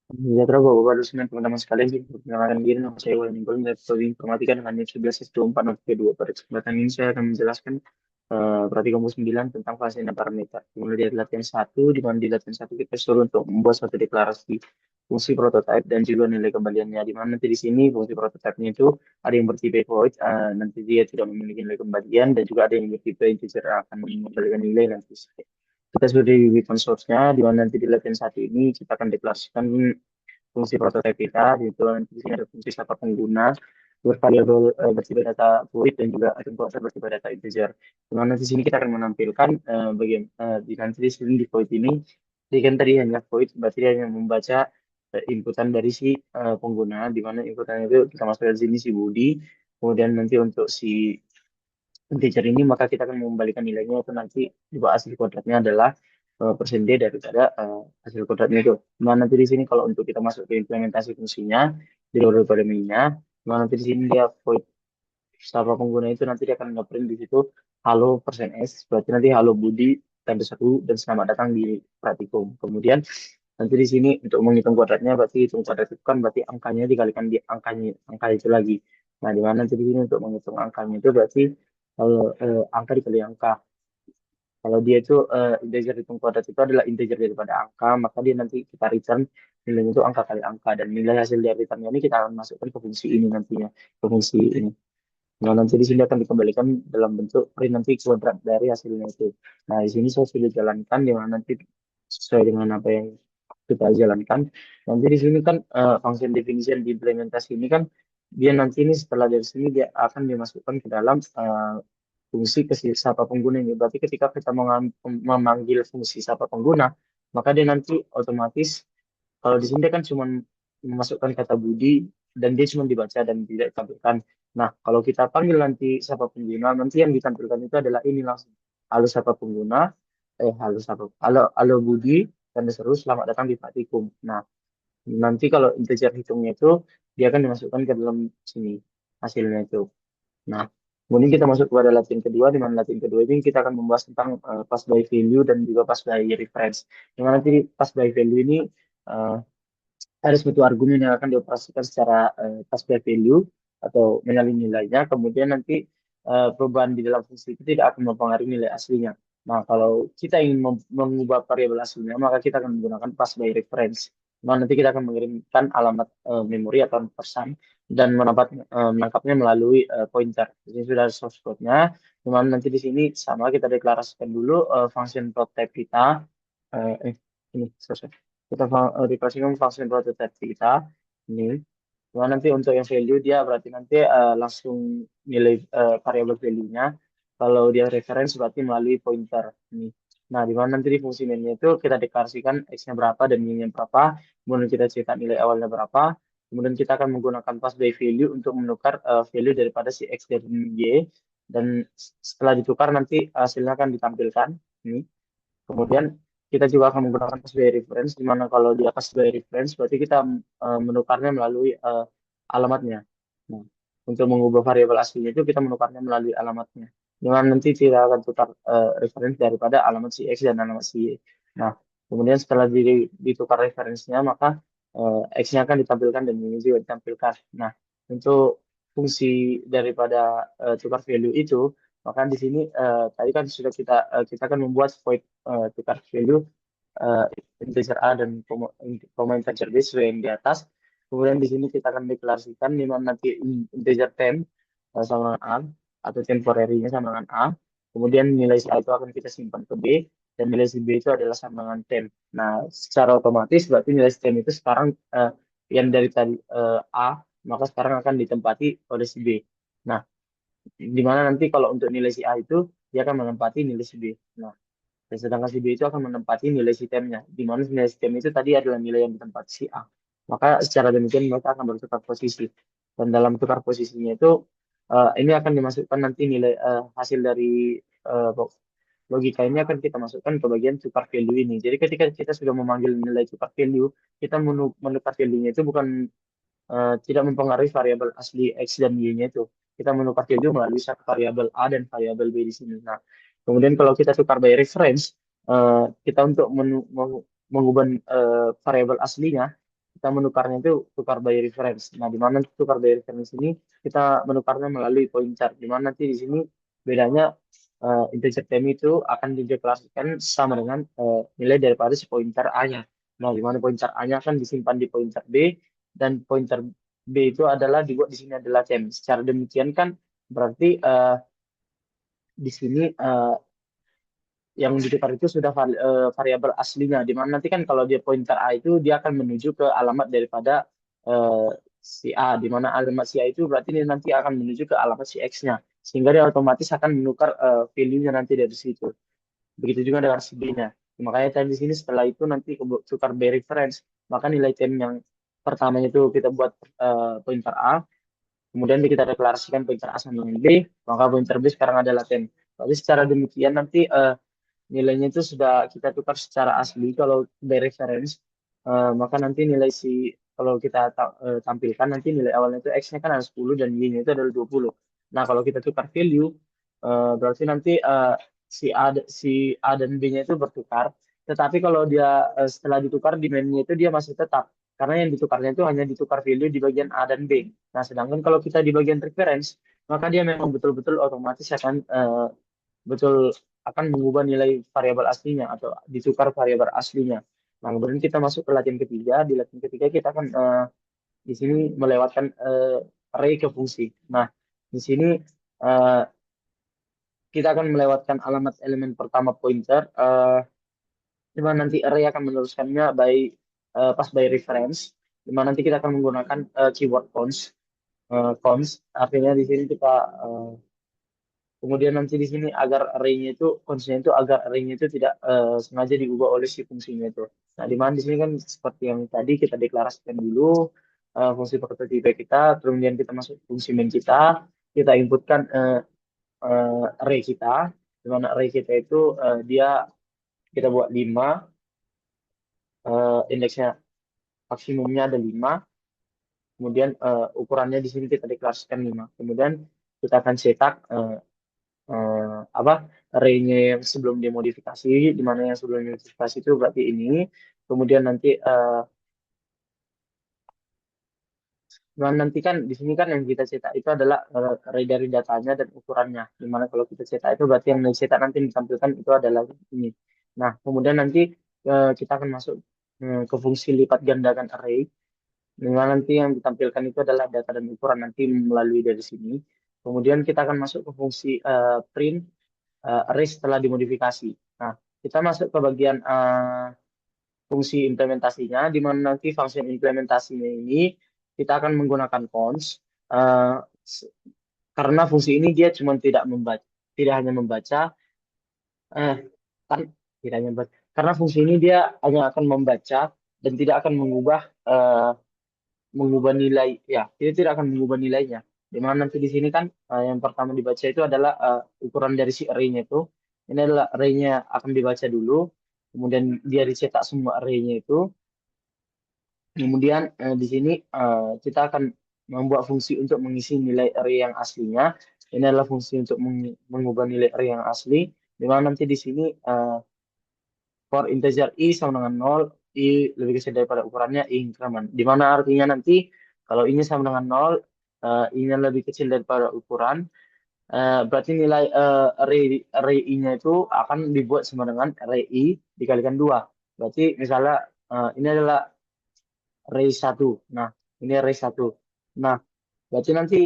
Sejahtera Bapak Dosen teman-teman sekalian, perkenalkan diri nama saya Iwan Ninggol dari Prodi Informatika dengan NIM 11 S24 2. Pada kesempatan ini saya akan menjelaskan praktikum 9 tentang fase dan parameter. Mulai dari latihan satu, di mana di latihan satu kita suruh untuk membuat satu deklarasi fungsi prototype dan juga nilai kembaliannya. Di mana nanti di sini fungsi prototipenya itu ada yang bertipe void, nanti dia tidak memiliki nilai kembalian, dan juga ada yang bertipe integer akan mengembalikan nilai nanti. Kita sudah di source-nya, di mana nanti di latihan satu ini kita akan deklarasikan fungsi prototipe kita, yaitu nanti di sini ada fungsi sapa pengguna, bervariabel bersifat data void dan juga ada kuasa bersifat data integer. Dimana di sini kita akan menampilkan bagian di nanti di sini di void ini, jadi kan tadi hanya void, berarti dia hanya membaca inputan dari si pengguna, di mana inputan itu kita masukkan di sini si Budi, kemudian nanti untuk si integer ini maka kita akan mengembalikan nilainya itu nanti juga hasil kodratnya adalah persen D daripada hasil kodratnya itu. Nah, nanti di sini kalau untuk kita masuk ke implementasi fungsinya di luar daripada mainnya, nah nanti di sini dia void Sapa pengguna itu nanti dia akan nge-print di situ halo persen S, berarti nanti halo Budi tanda satu dan selamat datang di praktikum. Kemudian nanti di sini untuk menghitung kuadratnya berarti hitung kuadrat itu kan berarti angkanya dikalikan di angka itu lagi. Nah, di mana nanti di sini untuk menghitung angkanya itu berarti kalau angka dikali angka. Kalau dia itu integer hitung kuadrat itu adalah integer daripada angka, maka dia nanti kita return nilainya itu angka kali angka, dan nilai hasil dari returnnya ini kita akan masukkan ke fungsi ini nantinya, ke fungsi ini. Nah, nanti di sini akan dikembalikan dalam bentuk print nanti kuadrat dari hasilnya itu. Nah, di sini saya sudah jalankan, di mana nanti sesuai dengan apa yang kita jalankan. Nanti di sini kan function definition di implementasi ini kan dia nanti ini setelah dari sini dia akan dimasukkan ke dalam fungsi ke si sapa pengguna ini. Berarti ketika kita memanggil fungsi sapa pengguna, maka dia nanti otomatis kalau di sini dia kan cuma memasukkan kata Budi dan dia cuma dibaca dan tidak ditampilkan. Nah, kalau kita panggil nanti sapa pengguna, nanti yang ditampilkan itu adalah ini langsung. Halo sapa pengguna, halo Budi, dan seru selamat datang di praktikum. Nah, nanti kalau integer hitungnya itu dia akan dimasukkan ke dalam sini hasilnya itu. Nah, kemudian kita masuk kepada latihan kedua, di mana latihan kedua ini kita akan membahas tentang pass by value dan juga pass by reference. Di mana nanti pass by value ini eh, ada suatu argumen yang akan dioperasikan secara pass by value atau menyalin nilainya, kemudian nanti perubahan di dalam fungsi itu tidak akan mempengaruhi nilai aslinya. Nah, kalau kita ingin mengubah variabel aslinya, maka kita akan menggunakan pass by reference. Nah, nanti kita akan mengirimkan alamat memori atau pesan dan menangkapnya melalui pointer. Ini sudah ada source code-nya. Cuman nanti di sini sama kita deklarasikan dulu function prototype kita. Ini selesai. Kita deklarasikan function prototype kita. Ini. Cuma nanti untuk yang value dia berarti nanti langsung nilai variable value-nya. Kalau dia reference berarti melalui pointer ini. Nah, di mana nanti di fungsi mainnya itu kita deklarasikan x-nya berapa dan y-nya berapa. Kemudian kita cetak nilai awalnya berapa. Kemudian kita akan menggunakan pass by value untuk menukar value daripada si x dan y. Dan setelah ditukar nanti hasilnya akan ditampilkan. Ini. Kemudian kita juga akan menggunakan pass by reference, di mana kalau dia pass by reference berarti kita menukarnya melalui alamatnya. Nah, untuk mengubah variabel aslinya itu kita menukarnya melalui alamatnya. Dengan nanti tidak akan tukar reference daripada alamat si X dan alamat si Y. Nah, kemudian setelah ditukar referensinya, maka X-nya akan ditampilkan dan Y juga ditampilkan. Nah, untuk fungsi daripada tukar value itu, maka di sini tadi kan sudah kita akan membuat void tukar value uh, integer A dan integer B sesuai yang di atas. Kemudian di sini kita akan deklarasikan di mana nanti integer temp sama dengan A atau temporary-nya sama dengan A. Kemudian nilai si A itu akan kita simpan ke B dan nilai si B itu adalah sama dengan temp. Nah, secara otomatis berarti nilai si temp itu sekarang yang dari tadi A maka sekarang akan ditempati oleh si B. Nah, di mana nanti kalau untuk nilai si A itu dia akan menempati nilai si B. Nah, dan sedangkan si B itu akan menempati nilai sistemnya, di mana nilai sistem itu tadi adalah nilai yang ditempati si A. Maka secara demikian mereka akan bertukar posisi. Dan dalam tukar posisinya itu, ini akan dimasukkan nanti nilai hasil dari eh, logika ini akan kita masukkan ke bagian tukar value ini. Jadi ketika kita sudah memanggil nilai tukar value, kita menukar value-nya itu bukan tidak mempengaruhi variabel asli X dan Y-nya itu. Kita menukar value melalui satu variabel A dan variabel B di sini. Nah, kemudian kalau kita tukar by reference, kita untuk mengubah variabel aslinya, kita menukarnya itu tukar by reference. Nah, di mana tukar by reference ini kita menukarnya melalui pointer. Di mana nanti di sini bedanya integer time itu akan dideklarasikan sama dengan nilai daripada si pointer A-nya. Nah, di mana pointer A-nya akan disimpan di pointer B dan pointer B itu adalah dibuat di sini adalah time. Secara demikian kan berarti di sini yang ditukar itu sudah variabel aslinya. Di mana nanti kan kalau dia pointer A itu dia akan menuju ke alamat daripada eh, si A. Di mana alamat si A itu berarti dia nanti akan menuju ke alamat si X-nya. Sehingga dia otomatis akan menukar value-nya nanti dari situ. Begitu juga dengan si B-nya. Makanya time di sini setelah itu nanti tukar by reference. Maka nilai time yang pertamanya itu kita buat pointer A. Kemudian kita deklarasikan pointer A sama dengan B. Maka pointer B sekarang adalah time. Tapi secara demikian nanti nilainya itu sudah kita tukar secara asli kalau by reference. Maka nanti nilai si kalau kita tampilkan nanti nilai awalnya itu X-nya kan ada 10 dan Y-nya itu adalah 20. Nah, kalau kita tukar value berarti nanti si A dan B-nya itu bertukar. Tetapi kalau dia setelah ditukar di nya itu dia masih tetap karena yang ditukarnya itu hanya ditukar value di bagian A dan B. Nah, sedangkan kalau kita di bagian reference, maka dia memang betul-betul otomatis akan betul akan mengubah nilai variabel aslinya atau ditukar variabel aslinya. Nah, kemudian kita masuk ke latihan ketiga. Di latihan ketiga kita akan di sini melewatkan array ke fungsi. Nah, di sini eh, kita akan melewatkan alamat elemen pertama pointer, di mana nanti array akan meneruskannya pas by reference, di mana nanti kita akan menggunakan keyword cons. Cons artinya di sini kita kemudian nanti di sini agar array-nya itu konsisten itu agar array-nya itu tidak sengaja diubah oleh si fungsinya itu. Nah, di mana di sini kan seperti yang tadi kita deklarasikan dulu fungsi prototipe kita, kemudian kita masuk fungsi main kita inputkan array kita, di mana array kita itu dia kita buat 5, indeksnya maksimumnya ada 5, kemudian ukurannya di sini kita deklarasikan 5. Kemudian kita akan cetak apa array-nya yang sebelum dimodifikasi, di mana yang sebelum dimodifikasi itu berarti ini. Kemudian nanti nanti kan di sini kan yang kita cetak itu adalah array dari datanya dan ukurannya. Di mana kalau kita cetak itu berarti yang dicetak nanti ditampilkan itu adalah ini. Nah, kemudian nanti kita akan masuk ke fungsi lipat gandakan array. Di mana nanti yang ditampilkan itu adalah data dan ukuran nanti melalui dari sini. Kemudian kita akan masuk ke fungsi print array setelah dimodifikasi. Nah, kita masuk ke bagian fungsi implementasinya, di mana nanti fungsi implementasinya ini kita akan menggunakan cons, uh, karena fungsi ini dia cuma tidak membaca, tidak hanya membaca, eh, kan tidak hanya membaca, karena fungsi ini dia hanya akan membaca dan tidak akan mengubah nilai, ya, dia tidak akan mengubah nilainya. Di mana nanti di sini kan yang pertama dibaca itu adalah ukuran dari si array-nya itu. Ini adalah array-nya akan dibaca dulu, kemudian dia dicetak semua array-nya itu. Kemudian di sini kita akan membuat fungsi untuk mengisi nilai array yang aslinya. Ini adalah fungsi untuk mengubah nilai array yang asli. Di mana nanti di sini for integer i sama dengan 0, i lebih kecil daripada ukurannya, i increment. Di mana artinya nanti kalau ini sama dengan 0, i-nya lebih kecil daripada ukuran, berarti nilai array i-nya itu akan dibuat sama dengan array i dikalikan 2. Berarti misalnya ini adalah array 1. Nah, ini array 1. Nah, berarti nanti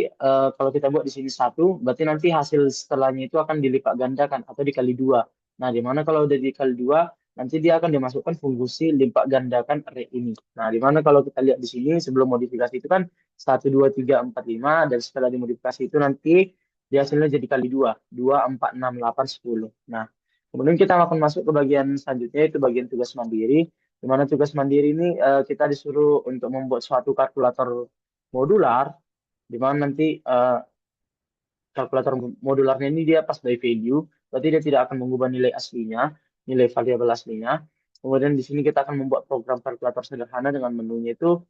kalau kita buat di sini 1, berarti nanti hasil setelahnya itu akan dilipat gandakan atau dikali 2. Nah, di mana kalau udah dikali 2, nanti dia akan dimasukkan fungsi lipat gandakan array ini. Nah, di mana kalau kita lihat di sini sebelum modifikasi itu kan 1, 2, 3, 4, 5, dan setelah dimodifikasi itu nanti dia hasilnya jadi kali 2. 2, 4, 6, 8, 10. Nah, kemudian kita akan masuk ke bagian selanjutnya, itu bagian tugas mandiri. Di mana tugas mandiri ini kita disuruh untuk membuat suatu kalkulator modular, di mana nanti kalkulator modularnya ini dia pas by value, berarti dia tidak akan mengubah nilai aslinya, nilai variabel aslinya. Kemudian di sini kita akan membuat program kalkulator sederhana dengan menunya itu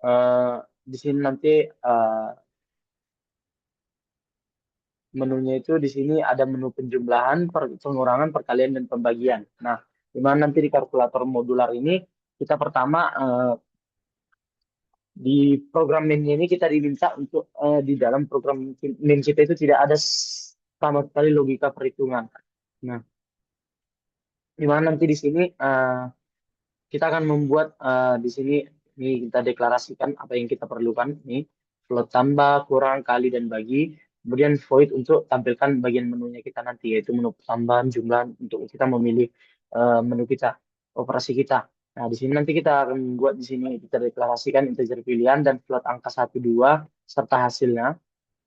eh, di sini nanti eh, menunya itu di sini ada menu penjumlahan, pengurangan, perkalian, dan pembagian. Nah, di mana nanti di kalkulator modular ini kita pertama di program main ini kita diminta untuk di dalam program main kita itu tidak ada sama sekali logika perhitungan. Nah, di mana nanti di sini kita akan membuat di sini ini kita deklarasikan apa yang kita perlukan nih, float tambah, kurang, kali, dan bagi. Kemudian void untuk tampilkan bagian menunya kita nanti, yaitu menu tambahan jumlah untuk kita memilih menu kita, operasi kita. Nah, di sini nanti kita akan membuat di sini kita deklarasikan integer pilihan dan float angka 1, 2 serta hasilnya.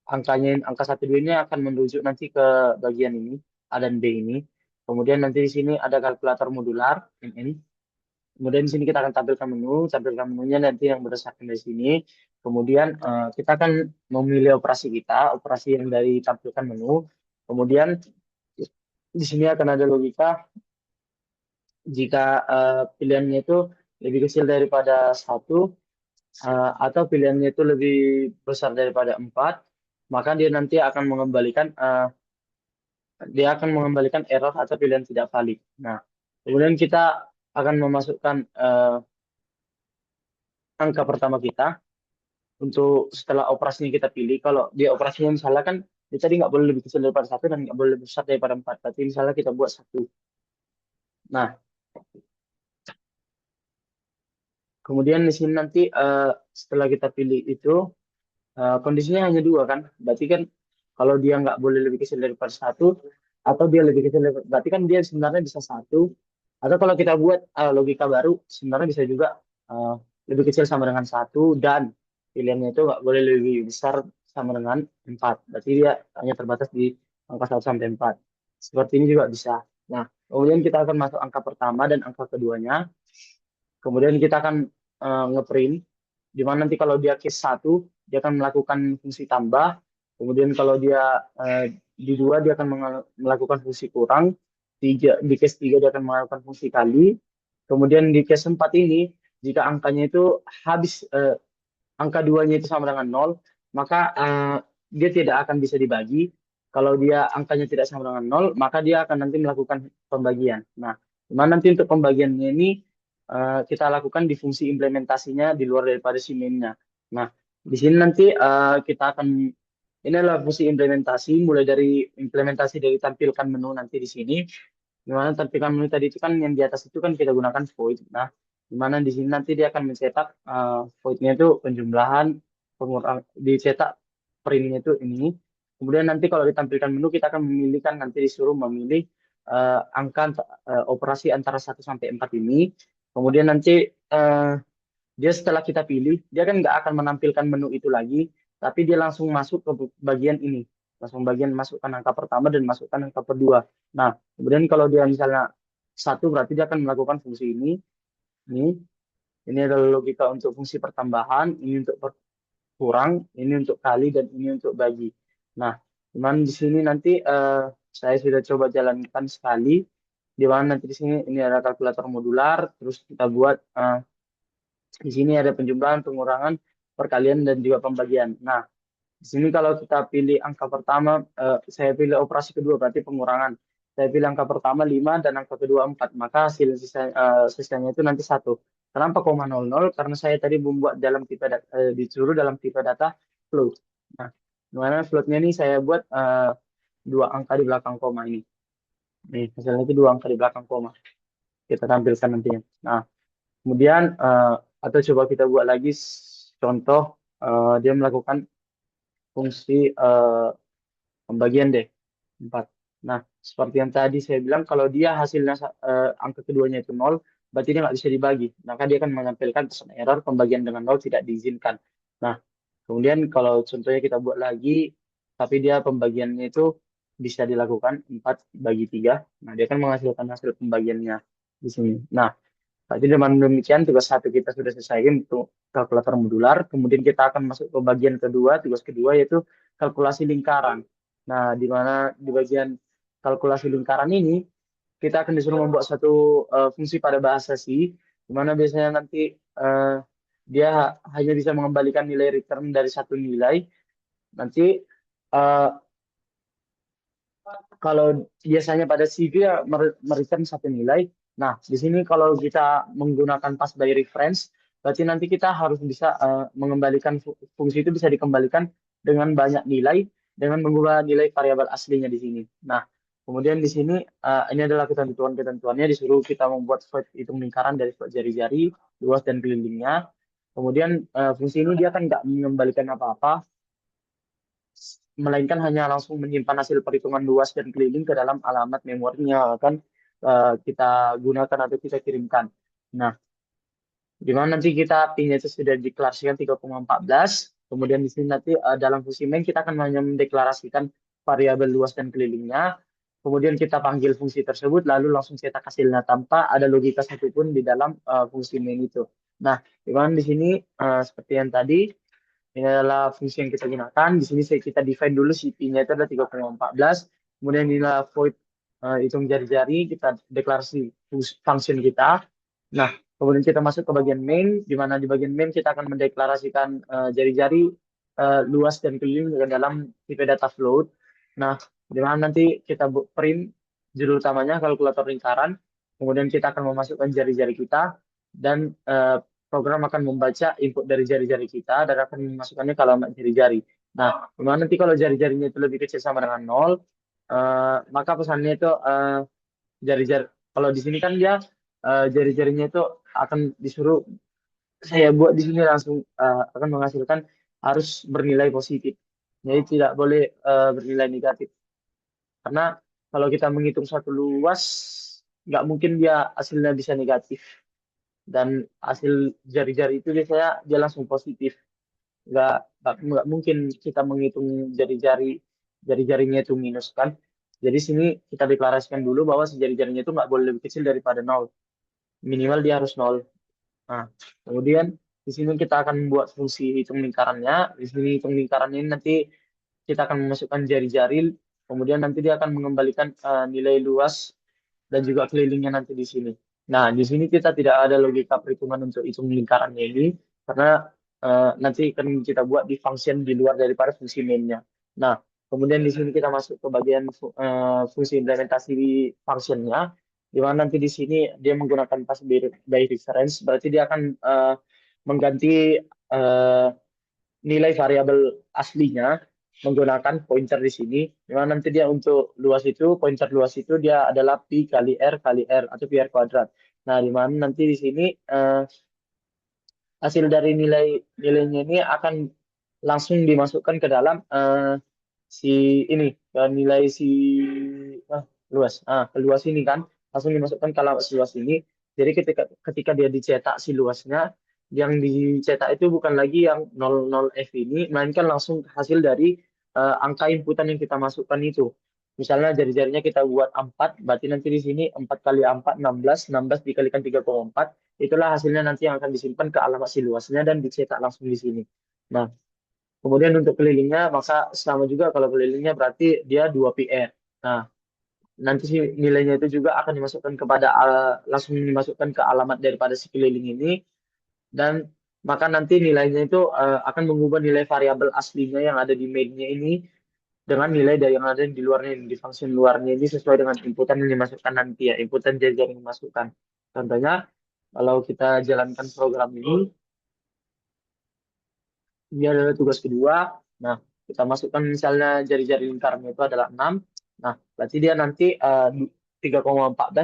Angka 1, 2 ini akan merujuk nanti ke bagian ini, A dan B ini. Kemudian nanti di sini ada kalkulator modular, ini. Kemudian di sini kita akan tampilkan menunya nanti yang berdasarkan dari sini. Kemudian kita akan memilih operasi kita, operasi yang dari tampilkan menu. Kemudian di sini akan ada logika jika pilihannya itu lebih kecil daripada 1 atau pilihannya itu lebih besar daripada 4, maka dia akan mengembalikan error atau pilihan tidak valid. Nah, kemudian kita akan memasukkan angka pertama kita untuk setelah operasinya kita pilih. Kalau dia operasinya misalnya kan dia tadi nggak boleh lebih kecil daripada 1 dan nggak boleh lebih besar daripada 4. Berarti misalnya kita buat 1. Nah, kemudian di sini nanti setelah kita pilih itu kondisinya hanya 2 kan. Berarti kan kalau dia nggak boleh lebih kecil daripada 1 atau dia lebih kecil daripada, berarti kan dia sebenarnya bisa 1. Atau kalau kita buat logika baru, sebenarnya bisa juga uh, lebih kecil sama dengan 1 dan pilihannya itu nggak boleh lebih besar sama dengan 4. Berarti dia hanya terbatas di angka 1 sampai 4. Seperti ini juga bisa. Nah, kemudian kita akan masuk angka pertama dan angka keduanya. Kemudian kita akan ngeprint, di mana nanti kalau dia case 1, dia akan melakukan fungsi tambah. Kemudian kalau dia di 2, dia akan melakukan fungsi kurang. Di case 3, dia akan melakukan fungsi kali. Kemudian di case 4 ini, jika angkanya itu habis, angka 2-nya itu sama dengan 0, maka dia tidak akan bisa dibagi. Kalau dia angkanya tidak sama dengan 0, maka dia akan nanti melakukan pembagian. Nah, dimana nanti untuk pembagiannya ini kita lakukan di fungsi implementasinya di luar daripada si main-nya. Nah, di sini nanti kita akan, ini adalah fungsi implementasi, mulai dari implementasi dari tampilkan menu nanti di sini. Dimana tampilkan menu tadi itu kan yang di atas itu kan kita gunakan void. Nah, dimana di sini nanti dia akan mencetak void-nya itu penjumlahan, dicetak print-nya itu ini. Kemudian nanti kalau ditampilkan menu kita akan memilihkan, nanti disuruh memilih angka operasi antara 1 sampai 4 ini. Kemudian nanti dia setelah kita pilih, dia kan nggak akan menampilkan menu itu lagi, tapi dia langsung masuk ke bagian ini. Langsung bagian masukkan angka pertama dan masukkan angka kedua. Nah, kemudian kalau dia misalnya 1, berarti dia akan melakukan fungsi ini. Ini, ini adalah logika untuk fungsi pertambahan, ini untuk kurang, ini untuk kali, dan ini untuk bagi. Nah, cuman di sini nanti saya sudah coba jalankan sekali, di mana nanti di sini ini ada kalkulator modular, terus kita buat di sini ada penjumlahan, pengurangan, perkalian, dan juga pembagian. Nah, di sini kalau kita pilih angka pertama, saya pilih operasi kedua, berarti pengurangan. Saya pilih angka pertama 5 dan angka kedua 4, maka hasil sisanya itu nanti 1. Kenapa koma 00? Karena saya tadi membuat dalam tipe disuruh dalam tipe data float. Nah, dimana floatnya ini saya buat 2 angka di belakang koma ini. Nih, hasilnya itu 2 angka di belakang koma. Kita tampilkan nantinya. Nah, kemudian atau coba kita buat lagi contoh dia melakukan fungsi pembagian deh 4. Nah, seperti yang tadi saya bilang, kalau dia hasilnya angka keduanya itu 0, berarti dia nggak bisa dibagi. Maka dia akan menampilkan pesan error pembagian dengan 0 tidak diizinkan. Nah, kemudian kalau contohnya kita buat lagi, tapi dia pembagiannya itu bisa dilakukan 4/3. Nah, dia akan menghasilkan hasil pembagiannya di sini. Nah, berarti dengan demikian tugas 1 kita sudah selesai untuk kalkulator modular. Kemudian kita akan masuk ke bagian kedua, tugas kedua yaitu kalkulasi lingkaran. Nah, di mana di bagian kalkulasi lingkaran ini kita akan disuruh membuat satu fungsi pada bahasa C, di mana biasanya nanti eh, dia hanya bisa mengembalikan nilai return dari satu nilai. Nanti eh, kalau biasanya pada CV ya mereturn satu nilai. Nah, di sini kalau kita menggunakan pass by reference, berarti nanti kita harus bisa mengembalikan fungsi itu bisa dikembalikan dengan banyak nilai dengan mengubah nilai variabel aslinya di sini. Nah, kemudian di sini ini adalah ketentuan-ketentuannya disuruh kita membuat void hitung lingkaran dari void jari-jari, luas dan kelilingnya. Kemudian fungsi ini dia kan nggak mengembalikan apa-apa, melainkan hanya langsung menyimpan hasil perhitungan luas dan keliling ke dalam alamat memorinya kan kita gunakan atau kita kirimkan. Nah, di mana nanti kita pin itu sudah deklarasikan 3,14. Kemudian di sini nanti dalam fungsi main kita akan hanya mendeklarasikan variabel luas dan kelilingnya. Kemudian kita panggil fungsi tersebut lalu langsung cetak hasilnya tanpa ada logika satupun di dalam fungsi main itu. Nah, di mana di sini seperti yang tadi ini adalah fungsi yang kita gunakan. Di sini kita define dulu si P-nya itu adalah 3,14. Kemudian inilah void hitung jari-jari, kita deklarasi function kita. Nah, kemudian kita masuk ke bagian main, di mana di bagian main kita akan mendeklarasikan jari-jari luas dan keliling ke dalam tipe data float. Nah, di mana nanti kita print judul utamanya kalkulator lingkaran, kemudian kita akan memasukkan jari-jari kita dan program akan membaca input dari jari-jari kita dan akan memasukkannya ke alamat jari-jari. Nah, di mana nanti kalau jari-jarinya itu lebih kecil sama dengan nol, maka pesannya itu jari-jari. Kalau di sini kan dia jari-jarinya itu akan disuruh saya buat di sini langsung akan menghasilkan harus bernilai positif. Jadi tidak boleh bernilai negatif. Karena kalau kita menghitung satu luas, nggak mungkin dia hasilnya bisa negatif. Dan hasil jari-jari itu biasanya dia langsung positif. Nggak, nggak mungkin kita menghitung jari-jarinya itu minus kan. Jadi sini kita deklarasikan dulu bahwa si jari-jarinya itu nggak boleh lebih kecil daripada nol. Minimal dia harus nol. Nah, kemudian di sini kita akan buat fungsi hitung lingkarannya. Di sini hitung lingkaran ini nanti kita akan memasukkan jari-jari, kemudian nanti dia akan mengembalikan nilai luas dan juga kelilingnya nanti di sini. Nah, di sini kita tidak ada logika perhitungan untuk hitung lingkarannya ini, karena nanti akan kita buat di function di luar daripada fungsi mainnya. Nah, kemudian di sini kita masuk ke bagian fungsi implementasi functionnya, di mana nanti di sini dia menggunakan pass by reference, berarti dia akan mengganti eh, nilai variabel aslinya menggunakan pointer di sini. Di mana nanti dia untuk luas itu, pointer luas itu dia adalah pi kali r atau pi r kuadrat. Nah, di mana nanti di sini hasil dari nilainya ini akan langsung dimasukkan ke dalam si ini nilai si luas luas ini kan langsung dimasukkan ke alamat si luas ini. Jadi ketika ketika dia dicetak si luasnya, yang dicetak itu bukan lagi yang 00F ini, melainkan langsung hasil dari angka inputan yang kita masukkan itu. Misalnya jari-jarinya kita buat 4, berarti nanti di sini 4 kali 4, 16, 16 dikalikan 3,4, itulah hasilnya nanti yang akan disimpan ke alamat si luasnya dan dicetak langsung di sini. Nah, kemudian untuk kelilingnya, maka sama juga kalau kelilingnya berarti dia 2PR. Nah, nanti si nilainya itu juga akan dimasukkan kepada langsung dimasukkan ke alamat daripada si keliling ini dan maka nanti nilainya itu akan mengubah nilai variabel aslinya yang ada di main-nya ini dengan nilai dari yang ada di luarnya di function luarnya ini sesuai dengan inputan yang dimasukkan nanti ya, inputan jajar yang dimasukkan. Contohnya kalau kita jalankan program ini adalah tugas kedua. Nah, kita masukkan misalnya jari-jari lingkarannya itu adalah 6. Nah, berarti dia nanti 3,14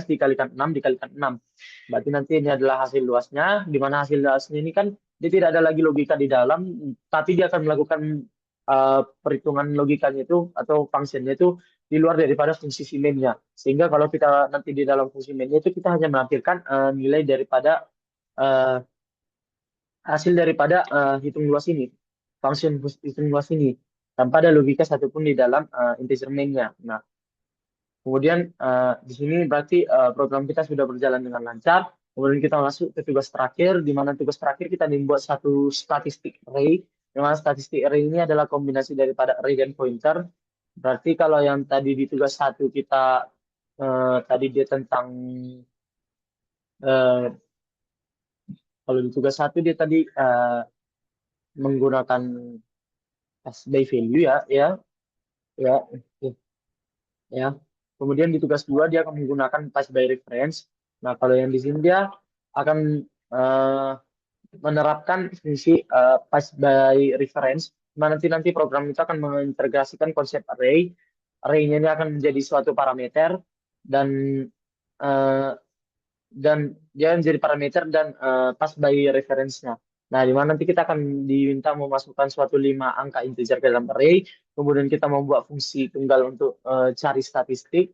dikalikan 6 dikalikan 6. Berarti nanti ini adalah hasil luasnya, di mana hasil luasnya ini kan dia tidak ada lagi logika di dalam, tapi dia akan melakukan perhitungan logikanya itu atau fungsinya itu di luar daripada fungsi si main-nya. Sehingga kalau kita nanti di dalam fungsi main-nya itu kita hanya menampilkan nilai daripada eh, hasil daripada hitung luas ini, function hitung luas ini, tanpa ada logika satupun di dalam integer main-nya. Nah, kemudian di sini berarti program kita sudah berjalan dengan lancar. Kemudian kita masuk ke tugas terakhir, di mana tugas terakhir kita membuat satu statistik array. Di mana statistik array ini adalah kombinasi daripada array dan pointer. Berarti kalau yang tadi di tugas satu kita tadi dia tentang eh, kalau di tugas satu dia tadi menggunakan by value ya, ya, ya. Kemudian di tugas dua dia akan menggunakan pass by reference. Nah, kalau yang di sini dia akan eh, menerapkan fungsi pass by reference, mana nanti program itu akan mengintegrasikan konsep array. Array-nya ini akan menjadi suatu parameter dan eh, dia menjadi parameter dan pass by reference-nya. Nah, di mana nanti kita akan diminta memasukkan suatu 5 angka integer ke dalam array, kemudian kita membuat fungsi tunggal untuk cari statistik,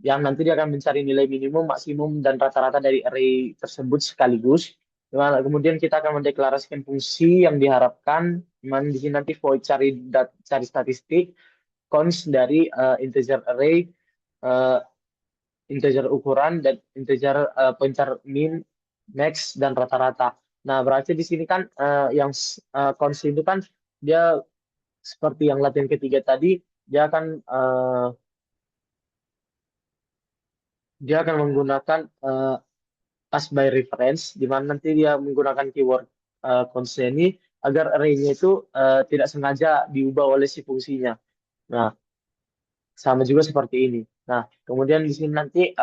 yang nanti dia akan mencari nilai minimum, maksimum, dan rata-rata dari array tersebut sekaligus. Dimana kemudian kita akan mendeklarasikan fungsi yang diharapkan, di mana di sini nanti void cari statistik, const dari integer array, eh, integer ukuran, dan integer pointer min, max, dan rata-rata. Nah, berarti di sini kan yang const itu kan dia seperti yang latihan ketiga tadi, dia akan eh, dia akan menggunakan pass by reference, di mana nanti dia menggunakan keyword constraint ini agar array-nya itu tidak sengaja diubah oleh si fungsinya. Nah, sama juga seperti ini. Nah, kemudian di sini nanti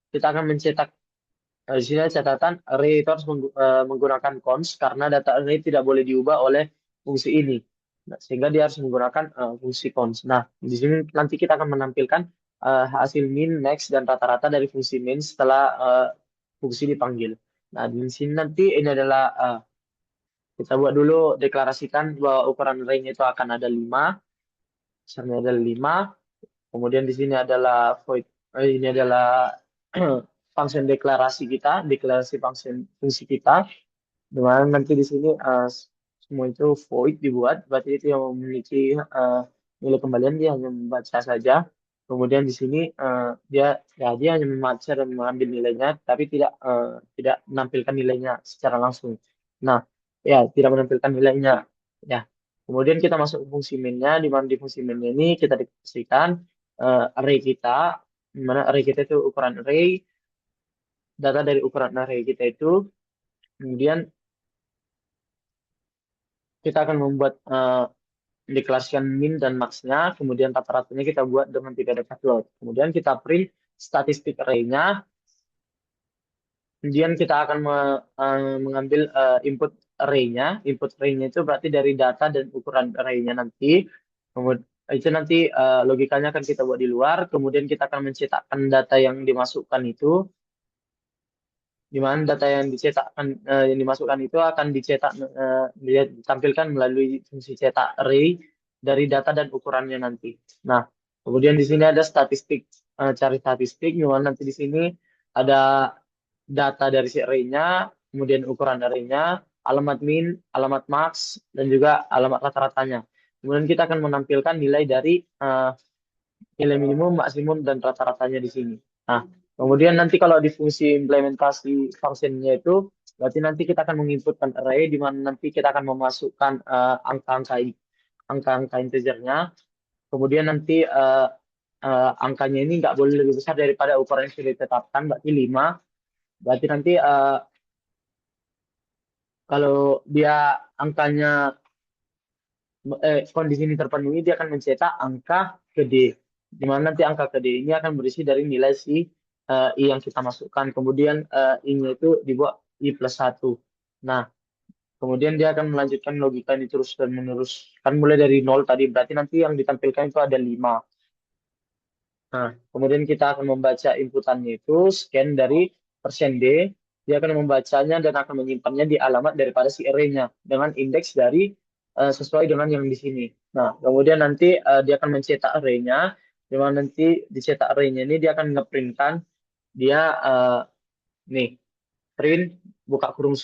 kita akan mencetak di sini ada catatan array itu harus menggunakan const karena data array tidak boleh diubah oleh fungsi ini. Nah, sehingga dia harus menggunakan fungsi const. Nah, di sini nanti kita akan menampilkan hasil min, max, dan rata-rata dari fungsi min setelah fungsi dipanggil. Nah, di sini nanti ini adalah kita buat dulu deklarasikan bahwa ukuran array-nya itu akan ada 5, besarnya ada 5. Kemudian di sini adalah void, ini adalah function deklarasi kita, deklarasi function fungsi kita. Dimana nanti di sini semua itu void dibuat, berarti itu yang memiliki nilai kembalian dia hanya membaca saja. Kemudian di sini dia hanya membaca dan mengambil nilainya, tapi tidak menampilkan nilainya secara langsung. Nah, ya tidak menampilkan nilainya. Ya, kemudian kita masuk ke fungsi mainnya, di mana di fungsi mainnya ini kita dikasihkan array kita, di mana array kita itu ukuran array, data dari ukuran array kita itu, kemudian kita akan membuat deklarasikan min dan max-nya, kemudian rata-ratanya kita buat dengan tidak ada float. Kemudian kita print statistik array-nya, kemudian kita akan mengambil input array-nya itu berarti dari data dan ukuran array-nya nanti. Kemudian itu nanti logikanya akan kita buat di luar, kemudian kita akan mencetakkan data yang dimasukkan itu, di mana data yang dicetakkan yang dimasukkan itu akan ditampilkan melalui fungsi cetak array dari data dan ukurannya nanti. Nah, kemudian di sini ada statistik, cari statistik, di mana nanti di sini ada data dari si array-nya, kemudian ukuran array-nya, alamat min, alamat max, dan juga alamat rata-ratanya. Kemudian kita akan menampilkan nilai dari nilai minimum, maksimum, dan rata-ratanya di sini. Nah, kemudian nanti kalau di fungsi implementasi functionnya itu, berarti nanti kita akan menginputkan array, di mana nanti kita akan memasukkan angka-angka integernya. Kemudian nanti angkanya ini nggak boleh lebih besar daripada ukuran yang sudah ditetapkan, berarti 5. Berarti nanti kalau dia angkanya kondisi ini terpenuhi, dia akan mencetak angka ke D. Di mana nanti angka ke D ini akan berisi dari nilai si I yang kita masukkan. Kemudian I-nya itu dibuat I plus 1. Nah, kemudian dia akan melanjutkan logika ini terus dan menerus. Kan mulai dari 0 tadi, berarti nanti yang ditampilkan itu ada 5. Nah, kemudian kita akan membaca inputannya itu, scan dari persen %D, dia akan membacanya dan akan menyimpannya di alamat daripada si array-nya dengan indeks dari sesuai dengan yang di sini. Nah, kemudian nanti dia akan mencetak array-nya, di mana nanti dicetak array-nya ini dia akan ngeprintkan dia nih print buka kurung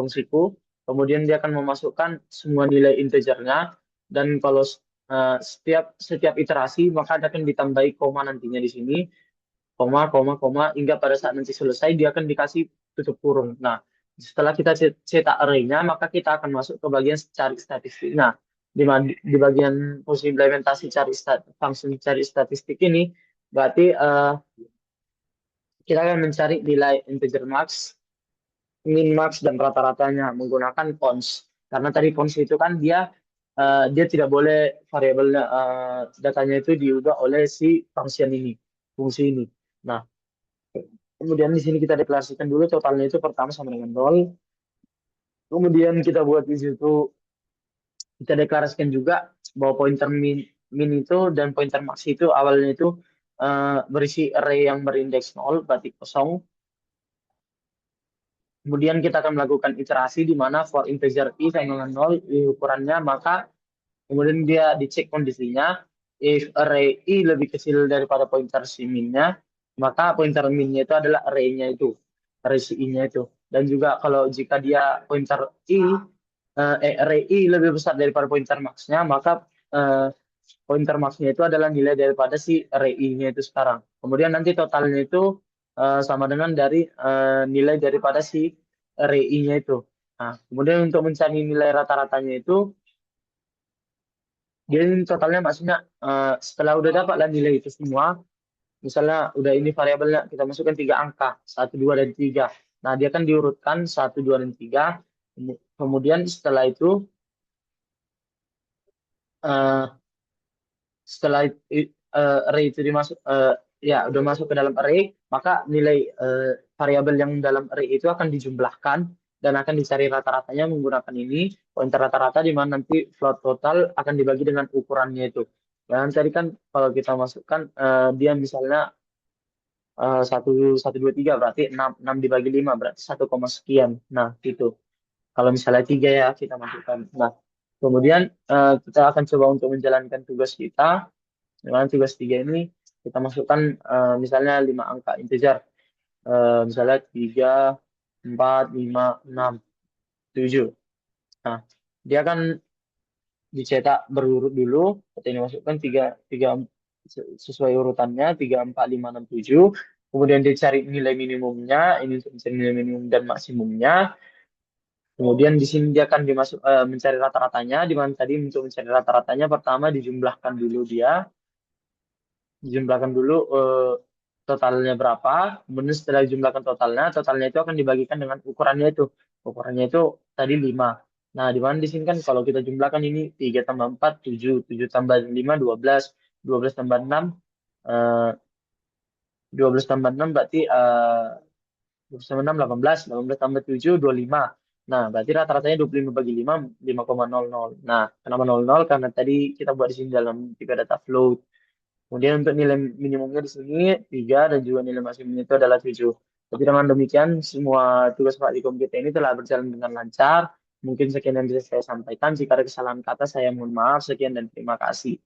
siku, kemudian dia akan memasukkan semua nilai integernya dan kalau setiap iterasi maka akan ditambahi koma nantinya di sini, koma koma koma hingga pada saat nanti selesai dia akan dikasih tutup kurung. Nah, setelah kita cetak array-nya maka kita akan masuk ke bagian cari statistik. Nah, di bagian fungsi implementasi function cari statistik ini berarti kita akan mencari nilai integer max, min max, dan rata-ratanya menggunakan cons. Karena tadi cons itu kan dia tidak boleh variabel datanya itu diubah oleh si function ini, fungsi ini. Nah, kemudian di sini kita deklarasikan dulu totalnya itu pertama sama dengan 0. Kemudian kita buat di situ, kita deklarasikan juga bahwa pointer min itu dan pointer max itu awalnya itu berisi array yang berindeks 0, berarti kosong. Kemudian kita akan melakukan iterasi di mana for integer i sama dengan 0 ukurannya, maka kemudian dia dicek kondisinya, if array i lebih kecil daripada pointer si minnya, maka pointer minnya itu adalah array-nya itu, array si i-nya itu. Dan juga kalau jika dia pointer i, array i lebih besar daripada pointer max-nya, maka eh, pointer max-nya itu adalah nilai daripada si array i-nya itu sekarang. Kemudian nanti totalnya itu sama dengan dari nilai daripada si array i-nya itu. Nah, kemudian untuk mencari nilai rata-ratanya itu, dia ini totalnya maksudnya setelah udah dapat lah nilai itu semua, misalnya udah ini variabelnya kita masukkan tiga angka, satu, dua, dan tiga. Nah, dia kan diurutkan satu, dua, dan tiga. Kemudian setelah itu, eh, setelah array itu dimasuk, ya udah masuk ke dalam array, maka nilai variabel yang dalam array itu akan dijumlahkan dan akan dicari rata-ratanya menggunakan ini pointer rata-rata, di mana nanti float total akan dibagi dengan ukurannya itu. Dan tadi kan kalau kita masukkan dia misalnya satu satu dua tiga, berarti enam, enam dibagi lima berarti satu koma sekian. Nah itu kalau misalnya tiga ya kita masukkan. Nah kemudian kita akan coba untuk menjalankan tugas kita. Dengan tugas tiga ini kita masukkan misalnya lima angka integer. Misalnya tiga, empat, lima, enam, tujuh. Nah, dia akan dicetak berurut dulu. Kita ini masukkan tiga, tiga sesuai urutannya, tiga, empat, lima, enam, tujuh. Kemudian dicari nilai minimumnya, ini untuk mencari nilai minimum dan maksimumnya. Kemudian di sini dia akan mencari rata-ratanya, di mana tadi untuk mencari rata-ratanya pertama dijumlahkan dulu dia, dijumlahkan dulu totalnya berapa, kemudian setelah dijumlahkan totalnya, totalnya itu akan dibagikan dengan ukurannya itu. Ukurannya itu tadi 5. Nah, di mana di sini kan kalau kita jumlahkan ini 3 tambah 4, 7, 7 tambah 5, 12, 12 tambah 6, eh, 12 tambah 6 berarti 12 tambah 6, 18, 18 tambah 7, 25. Nah, berarti rata-ratanya 25 bagi 5, 5,00. Nah, kenapa 00? Karena tadi kita buat di sini dalam tiga data float. Kemudian untuk nilai minimumnya di sini 3 dan juga nilai maksimumnya itu adalah 7. Tapi dengan demikian semua tugas praktikum kita ini telah berjalan dengan lancar. Mungkin sekian yang bisa saya sampaikan. Jika ada kesalahan kata saya mohon maaf. Sekian dan terima kasih.